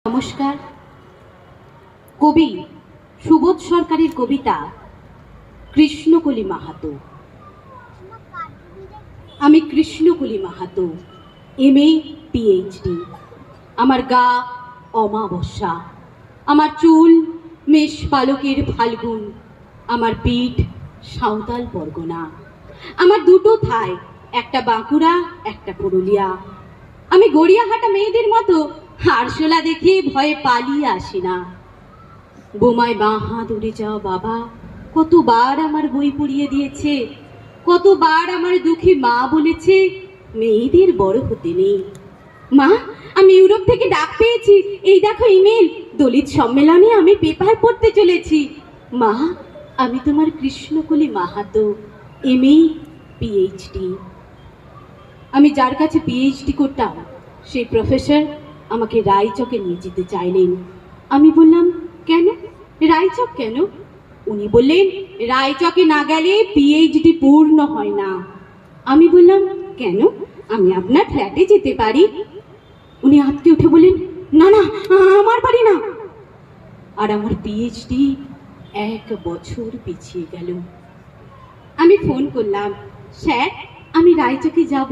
নমস্কার। কবি সুবোধ সরকারের কবিতা কৃষ্ণকলি মাহাতো। আমি কৃষ্ণকলি মাহাতো, MA PhD। আমার গা অমাবস্যা, আমার চুল মেষ পালকের ফাল্গুন, আমার পিঠ সাঁওতাল পরগনা। আমার দুটো ঠাই, একটা বাঁকুড়া একটা পুরুলিয়া। আমি গড়িয়াহাটা মেয়েদের মতো আরশোলা দেখে ভয়ে পালিয়ে আসি না। বোমায় বাঁ হাত উড়ে যাওয়া বাবা কতবার আমার বই পড়িয়ে দিয়েছে, কতবার আমার দুঃখী মা বলেছে মেয়েদের বড় হতে নেই। মা, আমি ইউরোপ থেকে ডাক পেয়েছি, এই দেখো ইমেল, দলিত সম্মেলনে আমি পেপার পড়তে চলেছি। মা, আমি তোমার কৃষ্ণকলি মাহাতো, MA PhD। আমি যার কাছে PhD করতাম সেই প্রফেসর আমাকে রায়চকে নিয়ে যেতে চাইলেন। আমি বললাম, কেন রায়চক কেন? উনি বললেন, রায়চকে না গেলে PhD পূর্ণ হয় না। আমি বললাম, কেন? আমি আপনার ফ্ল্যাটে যেতে পারি। উনি আঁতকে উঠে বললেন, না না, আমার বাড়ি না। আর আমার PhD 1 বছর পিছিয়ে গেল। আমি ফোন করলাম, স্যার আমি রায়চকে যাব।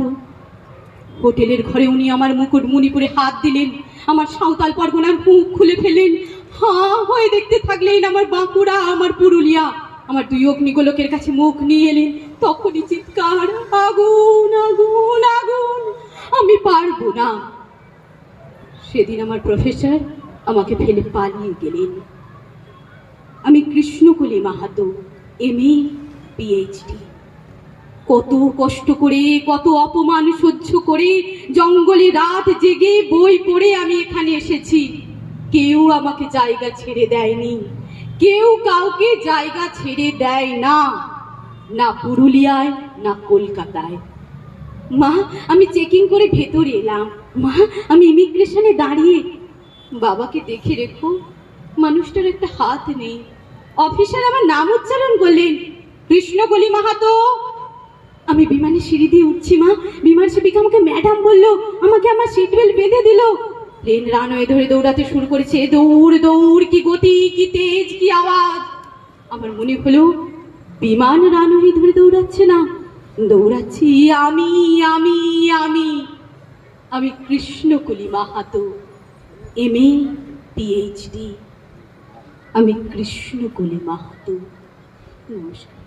হোটেলের ঘরে উনি আমার মুকুট মণিপুরে হাত দিলেন, আমার সাঁওতাল পরগনার মুখ খুলে ফেলেন। হাঁ হয়ে দেখতে থাকলেন আমার বাঁকুড়া, আমার পুরুলিয়া। আমার দুই অগ্নিগোলকের কাছে মুখ নিয়ে এলেন। তখনই চিৎকার, আগুন আগুন আগুন, আমি পারবো না। সেদিন আমার প্রফেসর আমাকে ফেলে পালিয়ে গেলেন। আমি কৃষ্ণকলি মাহাতো, MA PhD। কত কষ্ট করে, কত অপমান সহ্য করে, জঙ্গলে রাত জেগে বই পড়ে আমি এখানে এসেছি। কেউ আমাকে জায়গা ছেড়ে দেয়নি, কেউ কাউকে জায়গা ছেড়ে দেয় না, না পুরুলিয়ায় না কলকাতায়। মা, আমি চেকিং করে ভেতরে এলাম। মা, আমি ইমিগ্রেশনে দাঁড়িয়ে। বাবাকে দেখে রেখো, মানুষটার একটা হাত নেই। অফিসার আমার নাম উচ্চারণ করলেন, কৃষ্ণকলি মাহাতো। আমি বিমানে সিঁড়ি দিয়ে উঠছি মা, বিমান সেবিকা আমাকে ম্যাডাম বললো, আমাকে আমার সিট বেল্ট বেঁধে দিল। প্লেন রানওয়ে ধরে দৌড়াতে শুরু করেছে। দৌড় দৌড়, কি গতি, কি তেজ, কি আওয়াজ। আমার মনে হলো বিমান রানওয়ে ধরে দৌড়াচ্ছে না, দৌড়াচ্ছি আমি আমি আমি আমি কৃষ্ণকলি মাহাতো, MA PhD। আমি কৃষ্ণকলি মাহাতো। নমস্কার।